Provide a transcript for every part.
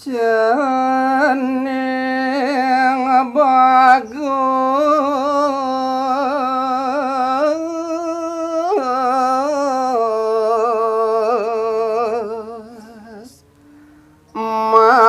Jeneng bagus Mas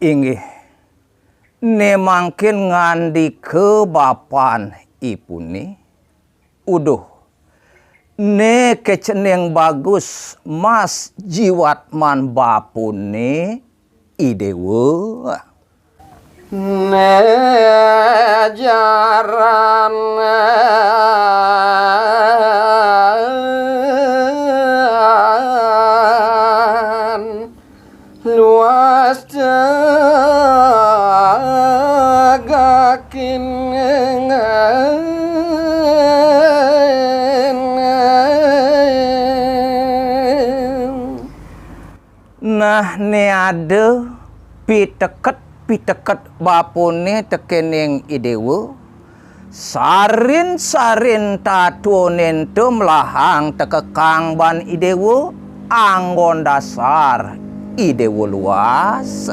inggih ne mangkin ngandi ke bapan ipune uduh ne keceneng bagus Mas jiwatman bapune idewe ne jaran luas jagakin nah ne ada piteket bapune tekening idewe sarin tatuonen melahang tekekang ban idewe anggon dasar idewe luas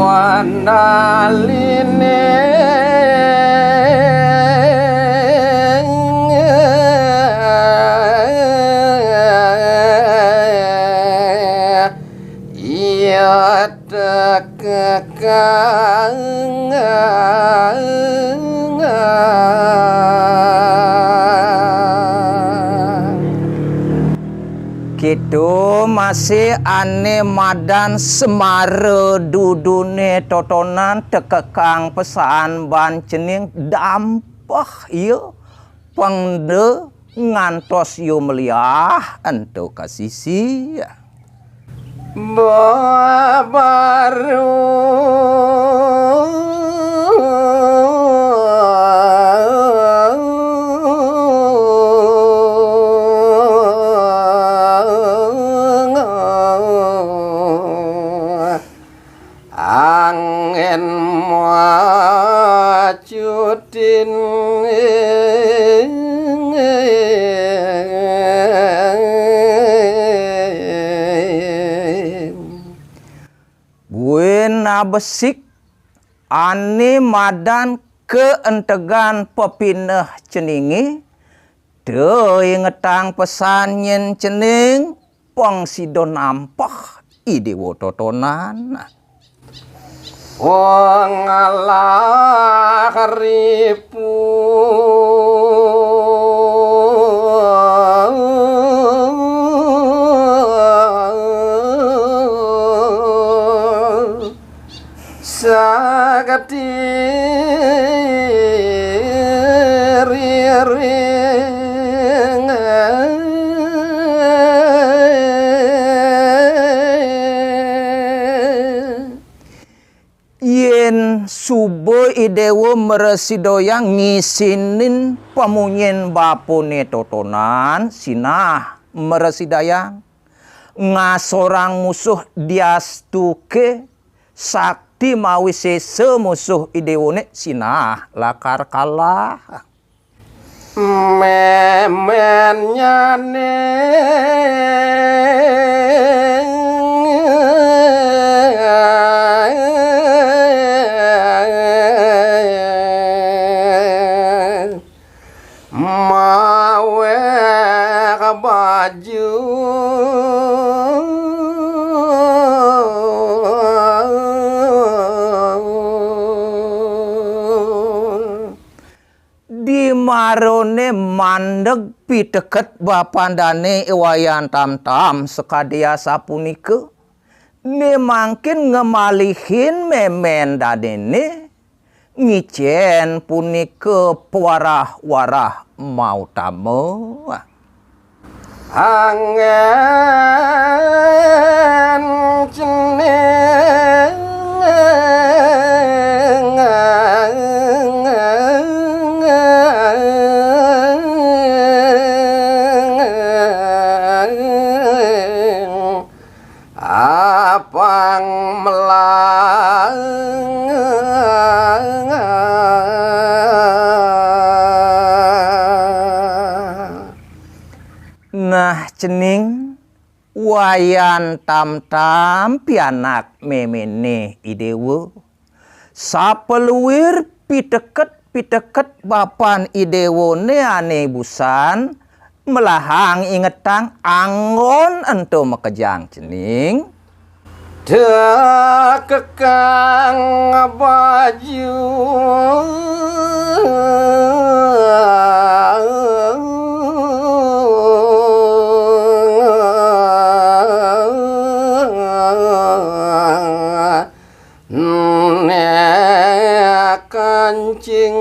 wandaline iya tekekang gitu masih ane madan semare dudune totonan tekekang pesan ban cening dampah iya pengde ngantos yu meliah ento kasisi baru angin macutin buena besik ane madan keentegan pepineh ceningi deui ngetang pesan yen cening pangsidon nampah idewo totonan wong ngalah ripu sagati yen subuh idewo meresidoyang ngisinin pamunyen bapune totonan sinah meresidayang ngasorang musuh diastuke sakti mawise semusuh idewone sinah lakar kalah memennya mawe baju di marone mandeg piteket bapandane ewayan tam-tam sekadia sapunike ne mangkin ngemalihin memen dadene ngicen punike pewarah-warah mau tamu angen ceneng iwayan tam-tam pianak memene idewe. Sapeluwir piteket bapan idewone ane busan melahang ingetang angon ento makejang cening. Dekekang baju kancing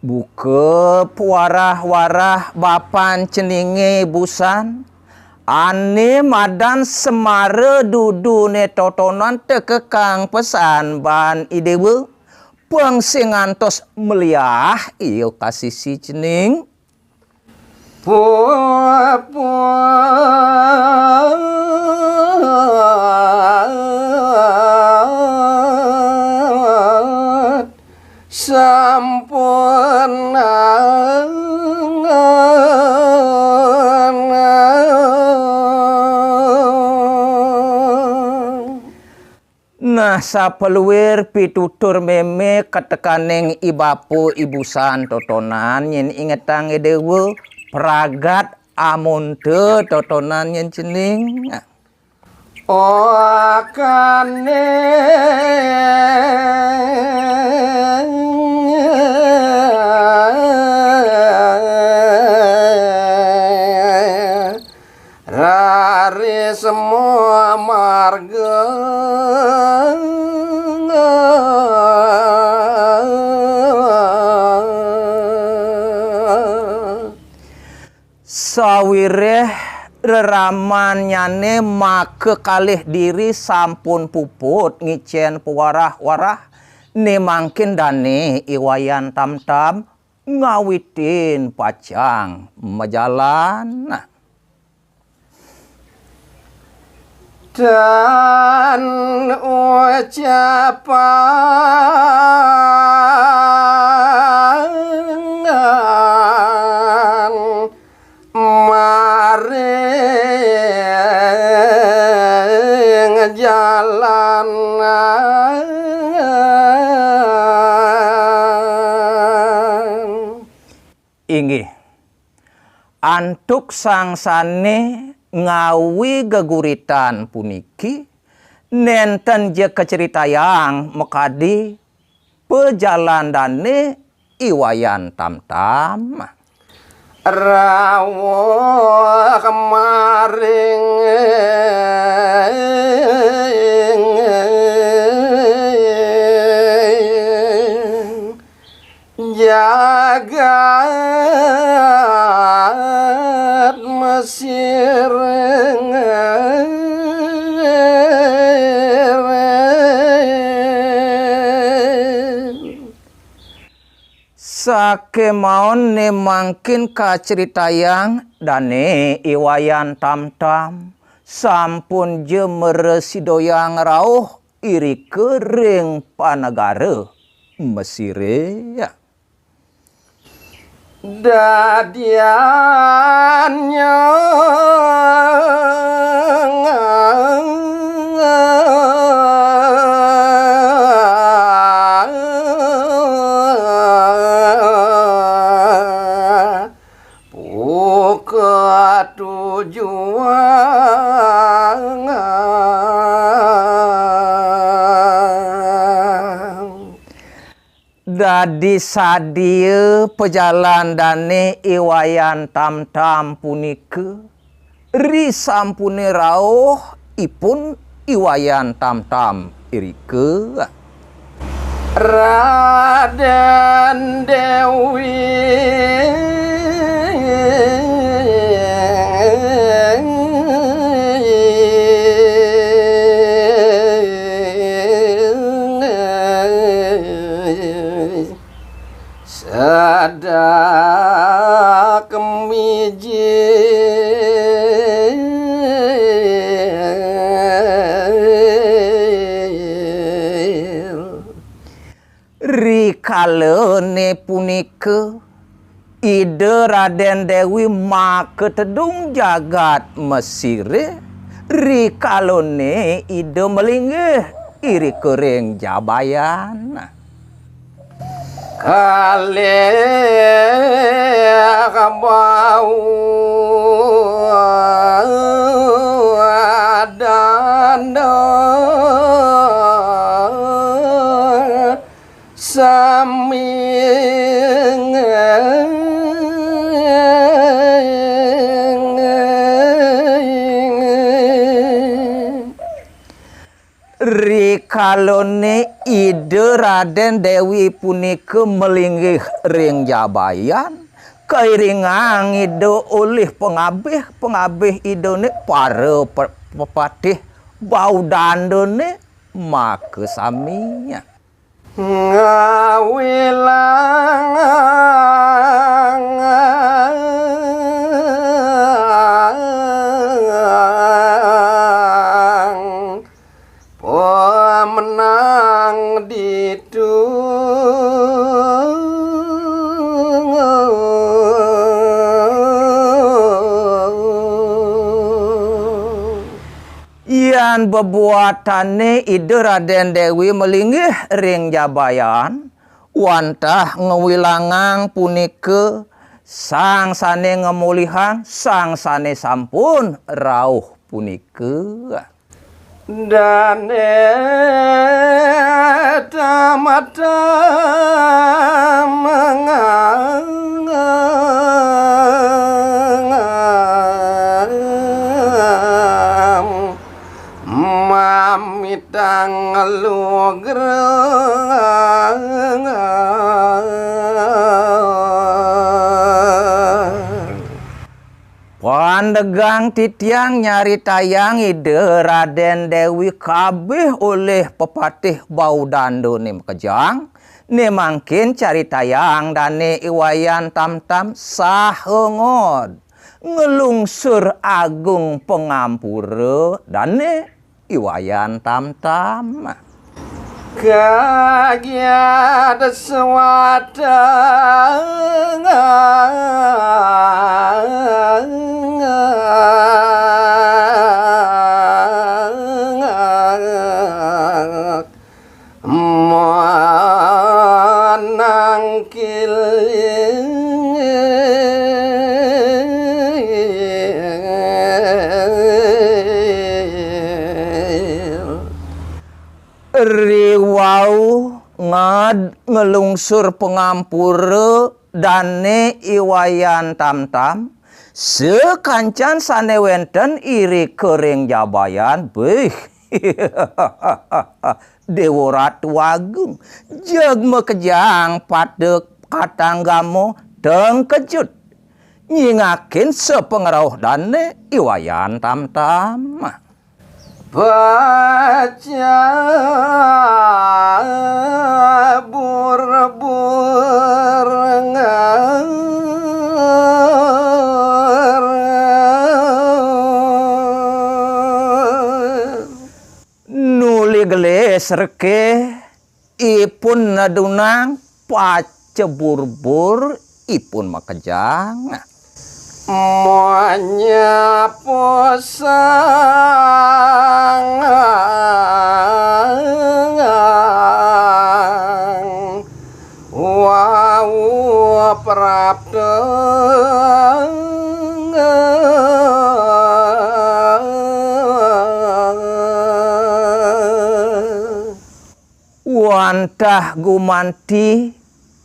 buka puarah-warah bapan ceninge busan ane madan semara dudu ne totonan tekekang pesan ban idewe pengsingantos meliah iyo kasih si cening sampun nah sapeluwir pitutur meme ketekaning ibapu ibusan totonan yen ingetang edewe pragat amunte totonan yen cening okane rari semua marga sawireh reraman nyane make kalih diri sampun puput ngicen puarah-warah ne mangkin dane iwayan tam-tam ngawitin pacang majalan dan ucapan maring jalan inggih antuk sangsane ngawi geguritan puniki nenten je keceritayang mekadi pejalan dane iwayan tam-tam rawuh kemaring jagat Mesir sake maon ne mangkin kaceritayang dane iwayan tam-tam sampun je meresidoyang rauh iri kering panegara Mesire ya. Dadiannya buka tujuan dadi sadia pejalan dane iwayan tam-tam punike ri sampune rauh ipun iwayan tam-tam irike Raden Dewi sada kemiji kalene punike ide Raden Dewi make tedung jagat Mesir rikalone ide melinggih iri kering Jabayan. Kale kabau adanda saming rikalone ide Raden Dewi punike melinggih ring Jabayan kairingang ide oleh pengabih idone para pepatih Baudandone make saminya ngawilang pemenang ditu yan bebuatane ide Raden Dewi melinggih ring Jabayan wantah ngewilangang punike sang sane ngemulihan sang sane sampun rauh punike dan mata mamitang lugreng pandegang titiang nyari tayang ide Raden Dewi kabeh oleh pepatih Baudandone kejang ne mangkin cari tayang dane iwayan tam-tam sahengod ngelungsur agung pengampura dane iwayan tam-tam kagiat sewadang manangkil riwau ngelungsur pengampura dane iwayan tam-tam sekancan sane wenten iri kering Jabayan beh Dewa Ratu Agung jegme kejang pada katanggamo teng kejut nyingakin sepengaruh dane iwayan tam-tam baca bur-bur nuli geles reke ipun nadunang paceburbur ipun makejang moanya posang wau prapta wantah gumanti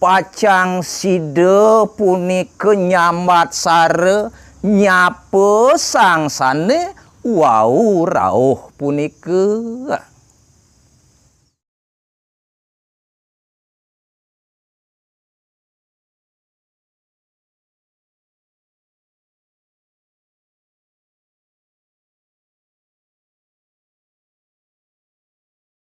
pacang side punike nyambat sare nyape sang sane wau rauh punike